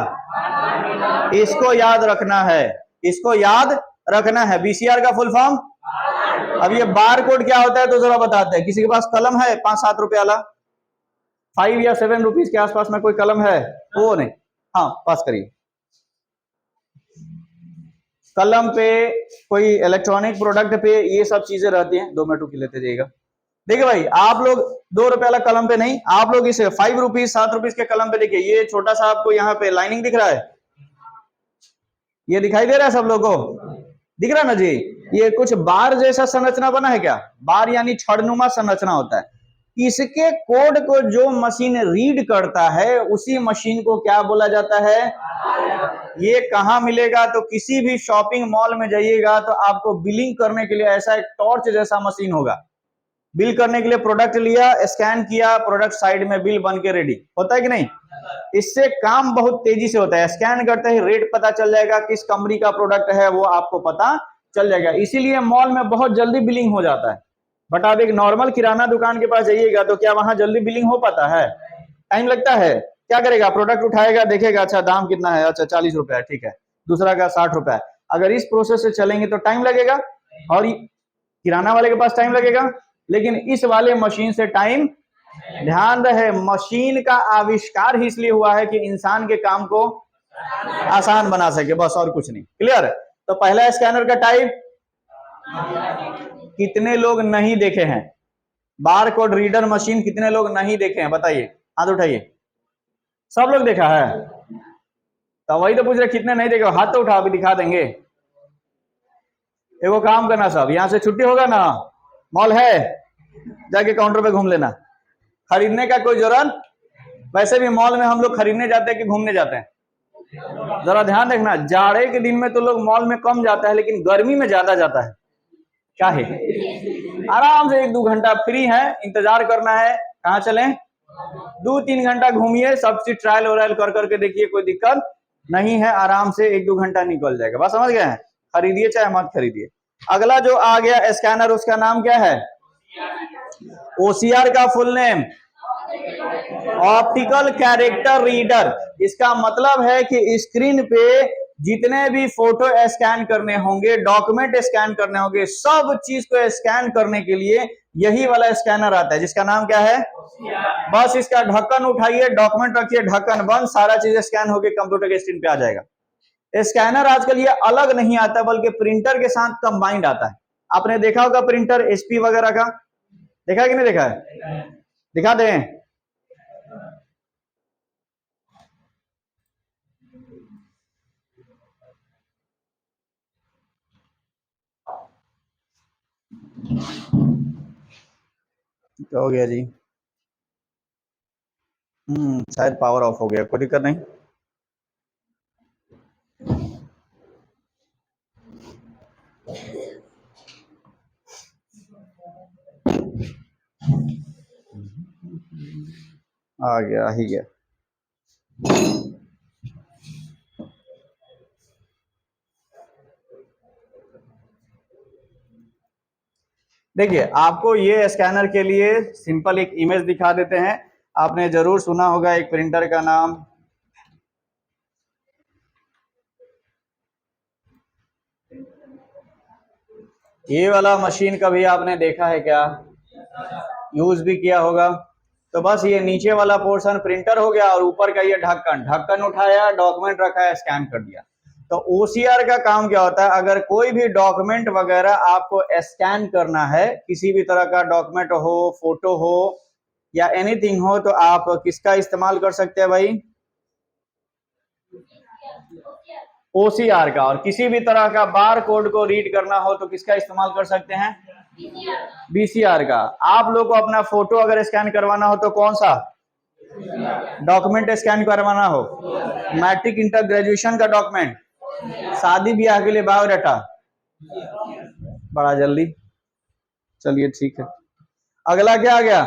इसको याद रखना है, इसको याद रखना है। बीसीआर का फुल फॉर्म। अब ये बार कोड क्या होता है तो जरा बताते हैं। किसी के पास कलम है 5-7 रुपए वाला? 5 या 7 रुपीज के आसपास में कोई कलम है? वो नहीं, हाँ पास करिए। कलम पे, कोई इलेक्ट्रॉनिक प्रोडक्ट पे ये सब चीजें रहती हैं। 2 मिनट की लेते जाइएगा। देखिए भाई, आप लोग 2 रुपए वाला कलम पे नहीं, आप लोग इसे 5 रुपीज 7 रुपीज के कलम पे देखिए। ये छोटा सा आपको यहाँ पे लाइनिंग दिख रहा है, ये दिखाई दे रहा है सब लोगों को? दिख रहा है ना जी? ये कुछ बार जैसा संरचना बना है क्या? बार यानी छड़नुमा संरचना होता है। इसके कोड को जो मशीन रीड करता है उसी मशीन को क्या बोला जाता है? ये कहाँ मिलेगा? तो किसी भी शॉपिंग मॉल में जाइएगा तो आपको बिलिंग करने के लिए ऐसा एक टॉर्च जैसा मशीन होगा। बिल करने के लिए प्रोडक्ट लिया, स्कैन किया, प्रोडक्ट साइड में बिल बन के रेडी होता है कि नहीं? इससे काम बहुत तेजी से होता है। स्कैन करते ही रेट पता चल जाएगा, किस कंपनी का प्रोडक्ट है वो आपको पता चल जाएगा। इसीलिए मॉल में बहुत जल्दी बिलिंग हो जाता है। बट आप एक नॉर्मल किराना दुकान के पास जाइएगा तो क्या वहां जल्दी बिलिंग हो पाता है? टाइम लगता है। क्या करेगा? प्रोडक्ट उठाएगा, देखेगा, अच्छा दाम कितना है, अच्छा 40 रुपए है, ठीक है, दूसरा का 60 रुपए है। अगर इस प्रोसेस से चलेंगे तो टाइम लगेगा और किराना वाले के पास टाइम लगेगा, लेकिन इस वाले मशीन से टाइम, ध्यान रहे, मशीन का आविष्कार ही इसलिए हुआ है कि इंसान के काम को आसान बना सके, बस और कुछ नहीं। क्लियर? तो पहला स्कैनर का टाइप कितने लोग नहीं देखे हैं? बार कोड रीडर मशीन कितने लोग नहीं देखे हैं बताइए, हाथ उठाइए। सब लोग देखा है, तो वही तो पूछ रहे कितने नहीं देखे, हाथ तो उठा, अभी दिखा देंगे। एगो काम करना सब, यहाँ से छुट्टी होगा ना, मॉल है, जाके काउंटर पे घूम लेना, खरीदने का कोई जरूरत। वैसे भी मॉल में हम लोग खरीदने जाते हैं कि घूमने जाते हैं, जरा ध्यान देखना, जाड़े के दिन में तो लोग मॉल में कम जाता है, लेकिन गर्मी में ज्यादा जाता है। क्या है, आराम से 1-2 घंटा फ्री है, इंतजार करना है, कहाँ चले, 2-3 घंटा घूमिए, सब चीज ट्रायल वरायल कर करके देखिए, कोई दिक्कत नहीं है, आराम से 1-2 घंटा निकल जाएगा। बस समझ गए हैं, खरीदिए चाहे मत खरीदिए। अगला जो आ गया स्कैनर, उसका नाम क्या है, ओसीआर का full name optical character reader. इसका मतलब है कि स्क्रीन पे जितने भी फोटो स्कैन करने होंगे, डॉक्यूमेंट स्कैन करने होंगे, सब चीज को स्कैन करने के लिए यही वाला स्कैनर आता है, जिसका नाम क्या है, बस इसका ढक्कन उठाइए, डॉक्यूमेंट रखिए, ढक्कन बंद, सारा चीज स्कैन होकर कंप्यूटर के स्क्रीन पे आ जाएगा। स्कैनर आजकल ये अलग नहीं आता, बल्कि प्रिंटर के साथ कंबाइंड आता है। आपने देखा होगा प्रिंटर एचपी वगैरह का, देखा कि नहीं देखा है, दिखा दें। क्या हो गया जी, शायद पावर ऑफ हो गया, कोई दिक्कत नहीं। आ गया, ही गया। देखिए, आपको ये स्कैनर के लिए सिंपल एक इमेज दिखा देते हैं। आपने जरूर सुना होगा एक प्रिंटर का नाम, ये वाला मशीन कभी आपने देखा है क्या, यूज भी किया होगा। तो बस ये नीचे वाला पोर्शन प्रिंटर हो गया, और ऊपर का ये ढक्कन, ढक्कन उठाया, डॉक्यूमेंट रखा है, स्कैन कर दिया। तो ओसीआर का काम क्या होता है, अगर कोई भी डॉक्यूमेंट वगैरह आपको स्कैन करना है, किसी भी तरह का डॉक्यूमेंट हो, फोटो हो या एनीथिंग हो, तो आप किसका इस्तेमाल कर सकते हैं भाई, ओसीआर का। और किसी भी तरह का बार कोड को रीड करना हो तो किसका इस्तेमाल कर सकते हैं, बीसीआर का। आप लोग को अपना फोटो अगर स्कैन करवाना हो तो कौन सा डॉक्यूमेंट स्कैन करवाना हो, मैट्रिक इंटर ग्रेजुएशन का डॉक्यूमेंट, शादी ब्याह के लिए बायोडाटा, बड़ा जल्दी, चलिए ठीक है। अगला क्या आ गया,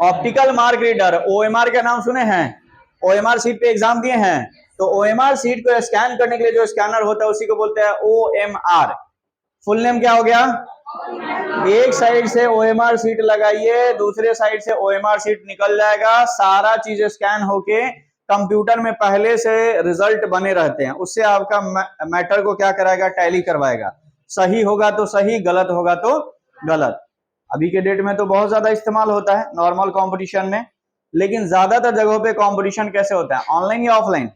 ऑप्टिकल मार्क रीडर। ओएमआर का नाम सुने हैं, ओएमआर सीट पे एग्जाम दिए हैं, तो ओएमआर सीट को स्कैन करने के लिए जो स्कैनर होता है उसी को बोलते हैं ओएमआर। फुल नेम क्या हो गया, एक साइड से ओएमआर सीट लगाइए, दूसरे साइड से ओएमआर सीट निकल जाएगा, सारा चीज स्कैन होके कंप्यूटर में पहले से रिजल्ट बने रहते हैं, उससे आपका मैटर को क्या कराएगा, टैली करवाएगा, सही होगा तो सही, गलत होगा तो गलत। अभी के डेट में तो बहुत ज्यादा इस्तेमाल होता है नॉर्मल कंपटीशन में, लेकिन ज्यादातर जगहों पे कंपटीशन कैसे होता है, ऑनलाइन या ऑफलाइन,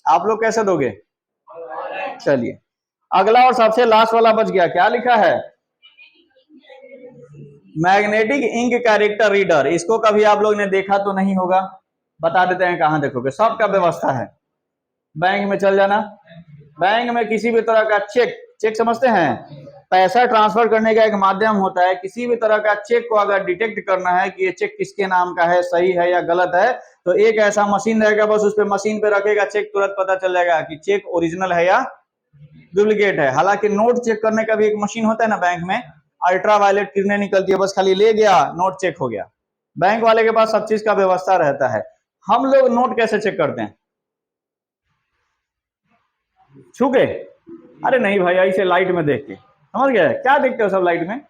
आप लोग कैसे दोगे, चलिए। अगला और सबसे लास्ट वाला बच गया, क्या लिखा है, मैग्नेटिक इंक कैरेक्टर रीडर। इसको कभी आप लोग ने देखा तो नहीं होगा, बता देते हैं कहां देखोगे, सबका व्यवस्था है। बैंक में चल जाना, बैंक में किसी भी तरह का चेक, चेक समझते हैं, पैसा ट्रांसफर करने का एक माध्यम होता है। किसी भी तरह का चेक को अगर डिटेक्ट करना है कि ये चेक किसके नाम का है, सही है या गलत है, तो एक ऐसा मशीन रहेगा, बस उस पर मशीन पे रखेगा, चेक तुरंत पता चल जाएगा कि चेक ओरिजिनल है या डुप्लीकेट है। हालांकि नोट चेक करने का भी एक मशीन होता है ना बैंक में, अल्ट्रा वायलेट किरणें निकलती है, बस खाली ले गया, नोट चेक हो गया। बैंक वाले के पास सब चीज का व्यवस्था रहता है। हम लोग नोट कैसे चेक करते हैं, छू के, अरे नहीं भाई, ऐसे लाइट में देख के, समझ गए, क्या देखते हो सब लाइट में,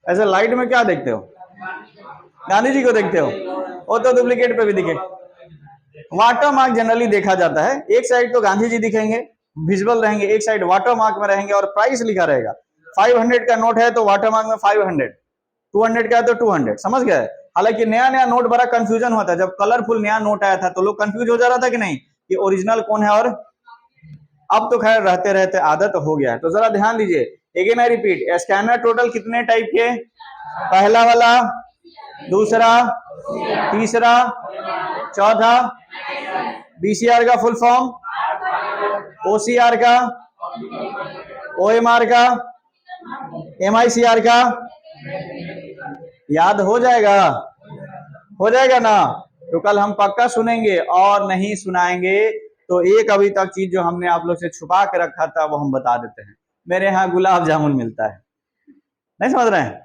ऐसे लाइट में क्या देखते हो, गांधी जी को देखते हो, वो तो डुप्लीकेट पे भी दिखे। वाटर मार्क जनरली देखा जाता है, एक साइड तो गांधी जी दिखेंगे, विजुअल रहेंगे, एक साइड वाटर मार्क में रहेंगे और प्राइस लिखा रहेगा। 500 का नोट है तो वाटर मार्क में 500, 200 का है तो 200, समझ गए। हालांकि नया नया नोट बड़ा कंफ्यूजन होता है, जब कलरफुल नया नोट आया था तो लोग कंफ्यूज हो जा रहा था कि नहीं कि ओरिजिनल कौन है, और अब तो खैर रहते रहते आदत हो गया है। तो जरा ध्यान दीजिए, again I repeat, scanner total कितने टाइप के? पहला वाला, दूसरा, तीसरा, चौथा, बीसीआर का फुल फॉर्म, ओसीआर का, ओएमआर का, एमआईसीआर का। याद हो जाएगा? हो जाएगा ना? तो कल हम पक्का सुनेंगे और नहीं सुनाएंगे तो एक अभी तक चीज जो हमने आप लोग से छुपा के रखा था वो हम बता देते हैं। मेरे यहाँ गुलाब जामुन मिलता है, नहीं समझ रहे हैं?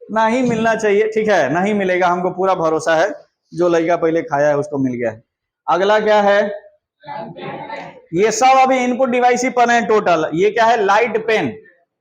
नहीं मिलना चाहिए, ठीक है, नहीं मिलेगा, हमको पूरा भरोसा है, जो लड़का पहले खाया है उसको मिल गया है। अगला क्या है? ये सब अभी इनपुट डिवाइस ही पर है टोटल। ये क्या है? Light pen.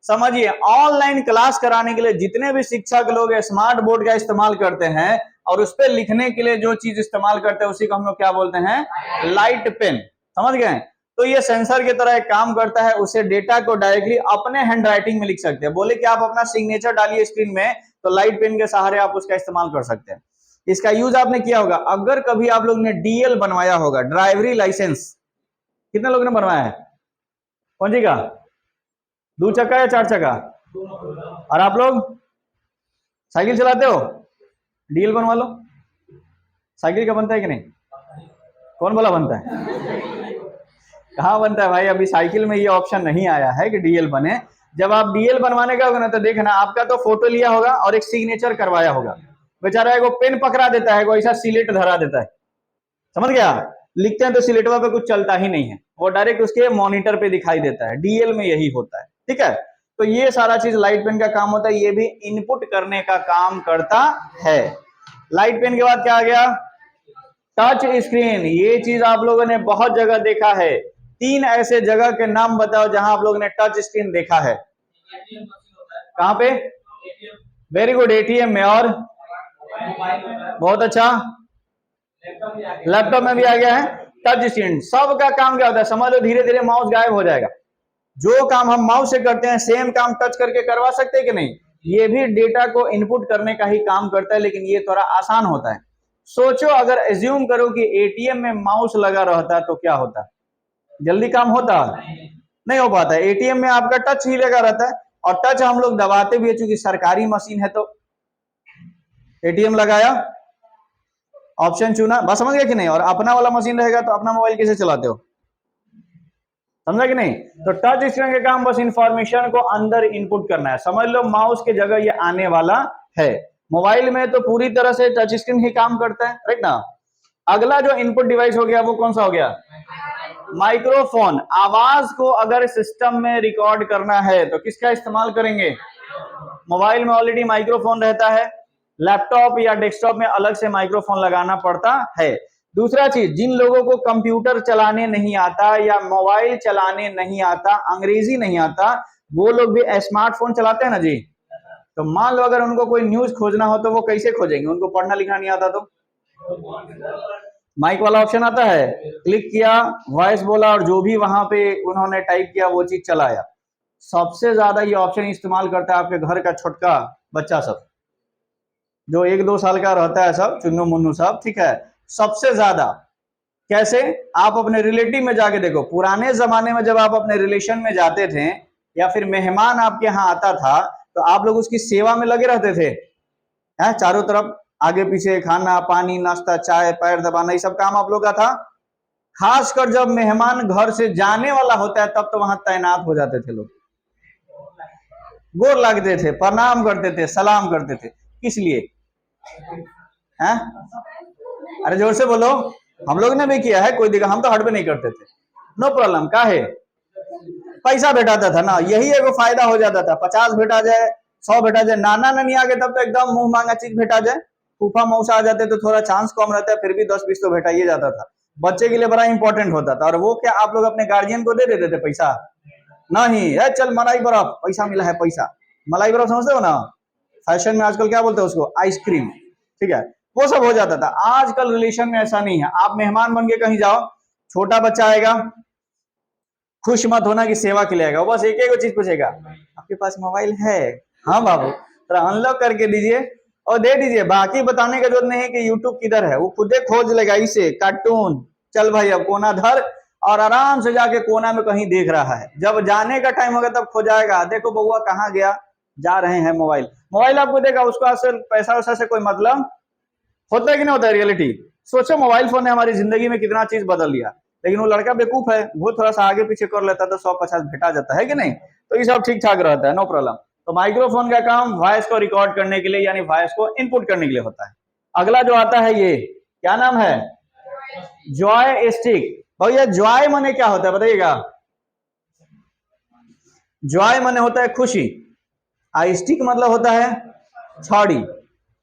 समझिए, ऑनलाइन क्लास कराने के लिए जितने भी शिक्षक लोग स्मार्ट बोर्ड का इस्तेमाल करते हैं और उस पर लिखने के लिए जो चीज इस्तेमाल करते हैं उसी को हम लोग क्या बोलते हैं? Light pen. समझ गए? तो ये सेंसर की तरह एक काम करता है, उसे डेटा को डायरेक्टली अपने हैंड राइटिंग में लिख सकते हैं। बोले कि आप अपना सिग्नेचर डालिए स्क्रीन में, तो लाइट पेन के सहारे आप उसका इस्तेमाल कर सकते हैं। इसका यूज आपने किया होगा अगर कभी आप लोग ने डीएल बनवाया होगा, ड्राइवरी लाइसेंस। कितने लोगों ने बनवाया है? कौन जी का? 2 चक्का या 4 चक्का? और आप लोग साइकिल चलाते हो? डीएल बनवा लो। साइकिल का बनता है कि नहीं? कौन बोला बनता है? कहाँ बनता है भाई? अभी साइकिल में ये ऑप्शन नहीं आया है कि डीएल बने। जब आप डीएल बनवाने का होगा ना तो देखना, आपका तो फोटो लिया होगा और एक सिग्नेचर करवाया होगा। बेचारा एगो पेन पकड़ा देता है, ऐसा सिलेट धरा देता है, समझ गया? लिखते हैं तो सिलेटवा पे कुछ चलता ही नहीं है, वो डायरेक्ट उसके मॉनिटर पे दिखाई देता है। डीएल में यही होता है, ठीक है? तो ये सारा चीज लाइट पेन का काम होता है, ये भी इनपुट करने का काम करता है। लाइट पेन के बाद क्या आ गया? Touch screen. ये चीज आप लोगों ने बहुत जगह देखा है। 3 ऐसे जगह के नाम बताओ जहां आप लोगों ने टच स्क्रीन देखा है। कहां पे? वेरी गुड, एटीएम में। और बहुत अच्छा, लैपटॉप में भी आ गया है टच स्क्रीन। सबका काम क्या होता है समझ लो, धीरे धीरे माउस गायब हो जाएगा। जो काम हम माउस से करते हैं सेम काम टच करके करवा सकते हैं कि नहीं? ये भी डेटा को इनपुट करने का ही काम करता है, लेकिन ये थोड़ा आसान होता है। सोचो, अगर एज्यूम करो कि एटीएम में माउस लगा रहता तो क्या होता? जल्दी काम होता? नहीं हो पाता। एटीएम में आपका टच ही लगा रहता है, और टच हम लोग दबाते भी है, चूंकि सरकारी मशीन है। तो एटीएम लगाया, ऑप्शन चुना, बस समझ गया कि नहीं? और अपना वाला मशीन रहेगा तो अपना मोबाइल कैसे चलाते हो? समझा कि नहीं? तो टच स्क्रीन का काम बस इंफॉर्मेशन को अंदर इनपुट करना है। समझ लो माउस की जगह ये आने वाला है। मोबाइल में तो पूरी तरह से टच स्क्रीन ही काम करता है, राइट ना? अगला जो इनपुट डिवाइस हो गया वो कौन सा हो गया? माइक्रोफोन। आवाज को अगर सिस्टम में रिकॉर्ड करना है तो किसका इस्तेमाल करेंगे? मोबाइल में ऑलरेडी माइक्रोफोन रहता है, लैपटॉप या डेस्कटॉप में अलग से माइक्रोफोन लगाना पड़ता है। दूसरा चीज, जिन लोगों को कंप्यूटर चलाने नहीं आता या मोबाइल चलाने नहीं आता, अंग्रेजी नहीं आता, वो लोग भी स्मार्टफोन चलाते हैं ना जी। तो मान लो अगर उनको कोई न्यूज खोजना हो तो वो कैसे खोजेंगे? उनको पढ़ना लिखना नहीं आता तो माइक वाला ऑप्शन आता है, क्लिक किया, वॉइस बोला और जो भी वहां पे उन्होंने टाइप किया वो चीज चलाया। सबसे ज्यादा ये ऑप्शन इस्तेमाल करता है आपके घर का छोटका बच्चा सब, जो 1-2 साल का रहता है, सब चुन्नू मुन्नू सब, ठीक है? सबसे ज्यादा कैसे? आप अपने रिलेटिव में जाके देखो, पुराने जमाने में जब आप अपने रिलेशन में जाते थे या फिर मेहमान आपके यहाँ आता था तो आप लोग उसकी सेवा में लगे रहते थे, है? चारों तरफ आगे पीछे खाना पानी नाश्ता चाय पैर दबाना, ये सब काम आप लोग का था। खासकर जब मेहमान घर से जाने वाला होता है तब तो वहां तैनात हो जाते थे लोग, गोर लगते थे, प्रणाम करते थे, सलाम करते थे। किस लिए? हैं? अरे जोर से बोलो। हम लोग ने भी किया है, कोई दिक्कत, हम तो हट भी नहीं करते थे, नो प्रॉब्लम। का है? पैसा भेटाता था ना, यही एगो फायदा हो जाता था। 50 भेटा जाए, 100 भेटा जाए, नाना नानी आ गए तब तो एकदम मुंह मांगा चीज भेटा जाए। फूफा मौसा आ जाते तो थोड़ा चांस कम रहता है, फिर भी 10-20 तो भेटा ही जाता था। बच्चे के लिए बड़ा इंपॉर्टेंट होता था। और वो क्या आप लोग अपने गार्जियन को दे देते थे पैसा? नहीं है, चल मलाई बर्फ, पैसा मिला है, पैसा मलाई बर्फ समझते हो ना? फैशन में आजकल क्या बोलते हैं उसको? आइसक्रीम, ठीक है? वो सब हो जाता था। आजकल रिलेशन में ऐसा नहीं है। आप मेहमान बन के कहीं जाओ, छोटा बच्चा आएगा, खुश मत होना कि सेवा के लिए आएगा, वो बस एक ही चीज पूछेगा, आपके पास मोबाइल है? हाँ बाबू, तो अनलॉक करके दीजिए और दे दीजिए। बाकी बताने की जरूरत नहीं है कि यूट्यूब किधर है, वो खुदे खोज लेगा। इसे कार्टून, चल भाई अब कोना धर, और आराम से जाके कोना में कहीं देख रहा है। जब जाने का टाइम होगा तब खो जाएगा, देखो बउआ कहाँ गया, जा रहे हैं मोबाइल आपको देगा, उसको असल पैसा वैसा से कोई मतलब होता है कि नहीं होता है। रियलिटी सोचो, मोबाइल फोन ने हमारी जिंदगी में कितना चीज बदल दिया, लेकिन वो लड़का बेवकूफ है, वो थोड़ा सा आगे पीछे कर लेता तो 150 भेटा जाता है कि नहीं। तो ये सब ठीक ठाक रहता है, नो प्रॉब्लम। तो माइक्रोफोन का काम वॉइस को रिकॉर्ड करने के लिए यानी वॉइस को इनपुट करने के लिए होता है। अगला जो आता है ये क्या नाम है, जॉय स्टिक। भैया जॉय मने क्या होता है बताइएगा। जॉय मने होता है खुशी, स्टिक मतलब होता है छड़ी,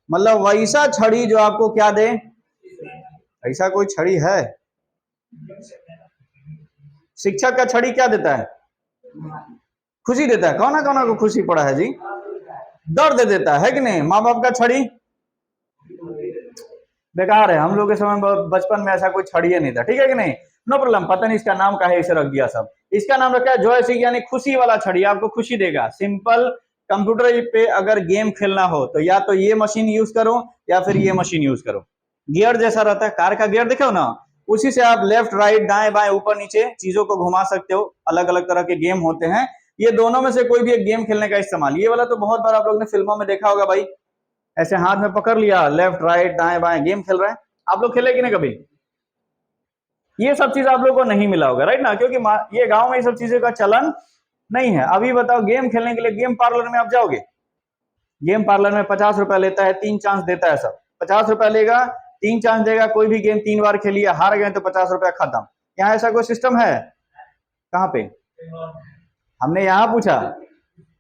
मतलब वैसा छड़ी जो आपको क्या दे। ऐसा कोई छड़ी है, शिक्षक का छड़ी क्या देता है, खुशी देता है। कौन कौन को खुशी पड़ा है जी, दर्द देता है कि नहीं। माँ बाप का छड़ी बेकार है, हम लोग के समय बचपन में ऐसा कोई छड़ी नहीं था, ठीक है कि नहीं, नो प्रॉब्लम। पता नहीं इसका नाम का है, इसे रख दिया सब। इसका नाम रखा है जॉयस्टिक यानी खुशी वाला छड़ी, आपको खुशी देगा। सिंपल कंप्यूटर पे अगर गेम खेलना हो तो या तो ये मशीन यूज करो या फिर ये मशीन यूज करो। गियर जैसा रहता है, कार का गियर देखो ना, उसी से आप लेफ्ट राइट दाएं बाएं ऊपर नीचे चीजों को घुमा सकते हो। अलग अलग तरह के गेम होते हैं, ये दोनों में से कोई भी एक गेम खेलने का इस्तेमाल। ये वाला तो बहुत बार आप लोग ने फिल्मों में देखा होगा भाई, ऐसे हाथ में पकड़ लिया, लेफ्ट राइट दाएं बाएं गेम खेल रहे हैं। आप लोग खेले कि नहीं कभी, ये सब चीज आप लोग को नहीं मिला होगा, राइट ना, क्योंकि ये गांव में ये सब चीजों का चलन नहीं है। अभी बताओ, गेम खेलने के लिए गेम पार्लर में आप जाओगे, गेम पार्लर में 50 रुपया लेता है, 3 चांस देता है सब। 50 रुपया लेगा, 3 चांस देगा, कोई भी गेम 3 बार खेलिए, हार गए तो 50 रुपया खत्म। यहाँ ऐसा कोई सिस्टम है कहाँ पे, हमने यहाँ पूछा,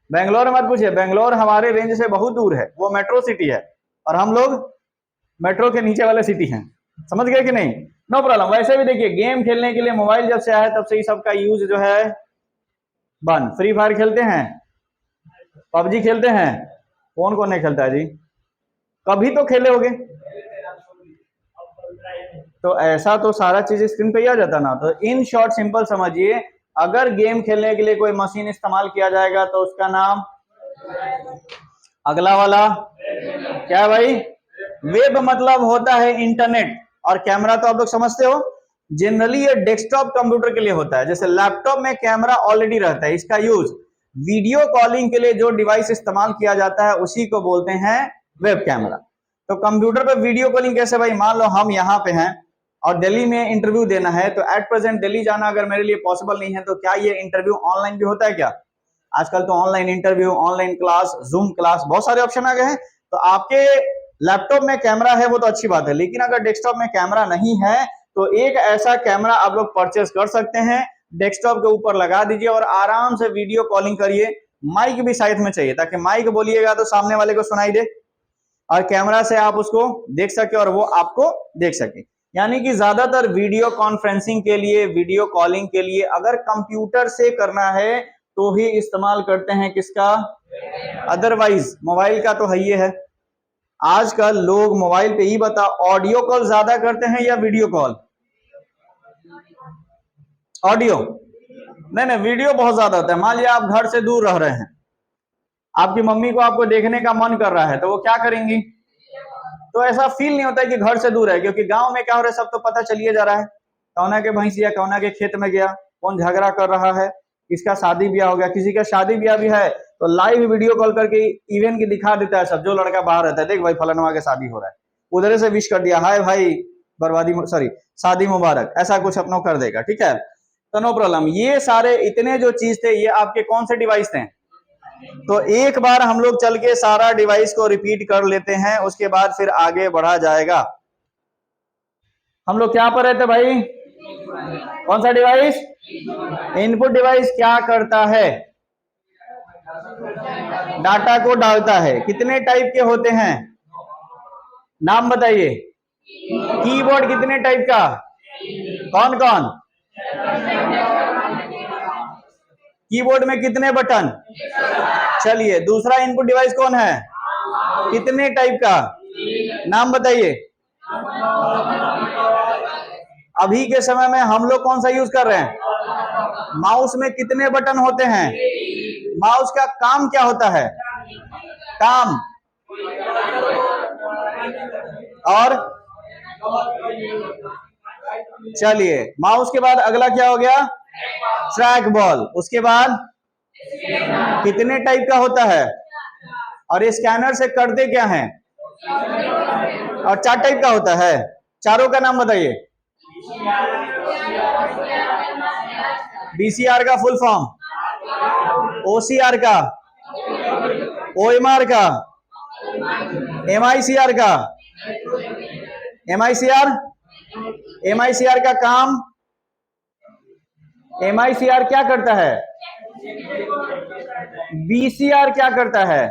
बेंगलोर मत पूछिए, बेंगलोर हमारे रेंज से बहुत दूर है, वो मेट्रो सिटी है और हम लोग मेट्रो के नीचे वाले सिटी हैं, समझ गए कि नहीं, नो प्रॉब्लम। वैसे भी देखिए, गेम खेलने के लिए मोबाइल जब से आया तब से ही सबका यूज जो है बंद। फ्री फायर खेलते हैं, पबजी खेलते हैं, कौन कौन नहीं खेलता है जी, कभी तो खेले होगे। तो ऐसा तो सारा चीज स्क्रीन पे ही आ जाता ना। तो इन शॉर्ट सिंपल समझिए, अगर गेम खेलने के लिए कोई मशीन इस्तेमाल किया जाएगा तो उसका नाम, अगला वाला क्या है भाई, वेब मतलब होता है इंटरनेट, और कैमरा तो आप लोग समझते हो, जनरली ये डेस्कटॉप कंप्यूटर के लिए होता है। जैसे लैपटॉप में कैमरा ऑलरेडी रहता है, इसका यूज वीडियो कॉलिंग के लिए जो डिवाइस इस्तेमाल किया जाता है उसी को बोलते हैं वेब कैमरा। तो कंप्यूटर पे वीडियो कॉलिंग कैसे भाई, मान लो हम यहाँ पे हैं और दिल्ली में इंटरव्यू देना है, तो एट प्रेजेंट दिल्ली जाना अगर मेरे लिए पॉसिबल नहीं है तो क्या ये इंटरव्यू ऑनलाइन भी होता है क्या। आजकल तो online interview, online class, zoom class, बहुत सारे ऑप्शन आ गए हैं। तो आपके लैपटॉप में कैमरा है वो तो अच्छी बात है, लेकिन अगर डेस्कटॉप में कैमरा नहीं है तो एक ऐसा कैमरा आप लोग परचेस कर सकते हैं, डेस्कटॉप के ऊपर लगा दीजिए और आराम से वीडियो कॉलिंग करिए। माइक भी साइड में चाहिए ताकि माइक बोलिएगा तो सामने वाले को सुनाई दे और कैमरा से आप उसको देख सके और वो आपको देख सके। यानी कि ज्यादातर वीडियो कॉन्फ्रेंसिंग के लिए, वीडियो कॉलिंग के लिए अगर कंप्यूटर से करना है तो ही इस्तेमाल करते हैं किसका, अदरवाइज मोबाइल का तो है ही है। आजकल लोग मोबाइल पे ही बता ऑडियो कॉल ज्यादा करते हैं या वीडियो कॉल, ऑडियो नहीं, वीडियो बहुत ज्यादा होता है। मान लिया आप घर से दूर रह रहे हैं, आपकी मम्मी को आपको देखने का मन कर रहा है तो वो क्या करेंगी, तो ऐसा फील नहीं होता है कि घर से दूर है, क्योंकि गांव में क्या हो रहा है सब तो पता चलिए जा रहा है। कौना के भैंसिया कौना के खेत में गया, कौन झगड़ा कर रहा है, किसका शादी ब्याह हो गया, किसी का शादी ब्याह भी है तो लाइव वीडियो कॉल करके इवेंट की दिखा देता है सब। जो लड़का बाहर रहता है, देख भाई फलाना के शादी हो रहा है, उधर से विश कर दिया, हाय भाई बर्बादी सॉरी शादी मुबारक, ऐसा कुछ अपना कर देगा, ठीक है। तो नो प्रॉब्लम। ये सारे इतने जो चीज थे ये आपके कौन से डिवाइस थे, तो एक बार हम लोग चल के सारा डिवाइस को रिपीट कर लेते हैं, उसके बाद फिर आगे बढ़ा जाएगा। हम लोग क्या पर रहते भाई, कौन सा डिवाइस, इनपुट डिवाइस क्या करता है, डाटा को डालता है। कितने टाइप के होते हैं, नाम बताइए। कीबोर्ड कितने टाइप का, कौन कौन, कीबोर्ड में कितने बटन, चलिए दूसरा इनपुट डिवाइस कौन है, कितने टाइप का, नाम बताइए। अभी के समय में हम लोग कौन सा यूज कर रहे हैं, माउस में कितने बटन होते हैं, माउस का काम क्या होता है, काम और चलिए, माउस के बाद अगला क्या हो गया? Track ball. उसके बाद कितने टाइप का होता है? और स्कैनर से करते क्या है? और 4 टाइप का होता है। चारों का नाम बताइए। बीसीआर का फुल फॉर्म, ओसीआर का, ओएमआर का, एमआईसीआर का। एमआईसीआर, एमआईसीआर का काम, एमआईसीआर क्या करता है? बीसीआर क्या करता है?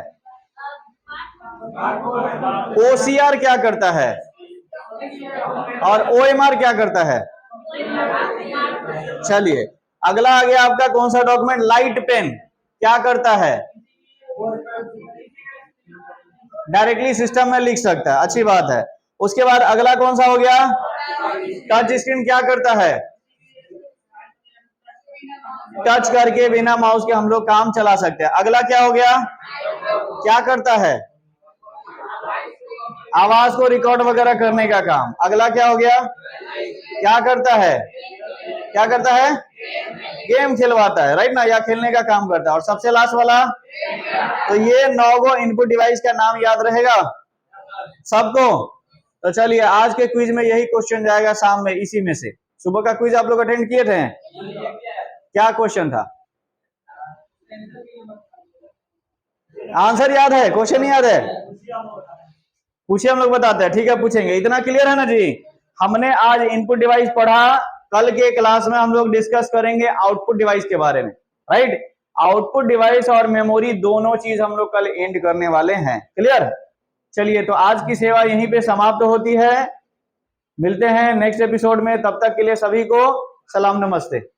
ओसीआर क्या करता है? और ओएमआर क्या करता है? चलिए, अगला आ गया आपका कौन सा डॉक्यूमेंट? लाइट पेन क्या करता है? डायरेक्टली सिस्टम में लिख सकता है, अच्छी बात है। उसके बाद अगला कौन सा हो गया? टच स्क्रीन क्या करता है? टच करके बिना माउस के हम लोग काम चला सकते हैं। अगला क्या हो गया? क्या करता है? आवाज को रिकॉर्ड वगैरह करने का काम। अगला क्या हो गया? क्या करता है? क्या करता है? गेम खिलवाता है, राइट ना, या खेलने का काम करता है। और सबसे लास्ट वाला, तो ये 9 गो इनपुट डिवाइस का नाम याद रहेगा सबको? तो चलिए, आज के क्विज में यही क्वेश्चन जाएगा शाम में इसी में से। सुबह का क्विज आप लोग अटेंड किए थे? क्या क्वेश्चन था? आंसर याद है, क्वेश्चन याद है? पूछिए, हम लोग बताते हैं। ठीक है, पूछेंगे। इतना क्लियर है ना जी? हमने आज इनपुट डिवाइस पढ़ा, कल के क्लास में हम लोग डिस्कस करेंगे आउटपुट डिवाइस के बारे में, राइट? आउटपुट डिवाइस और मेमोरी दोनों चीज हम लोग कल एंड करने वाले हैं। क्लियर? चलिए, तो आज की सेवा यहीं पे समाप्त होती है। मिलते हैं नेक्स्ट एपिसोड में, तब तक के लिए सभी को सलाम नमस्ते।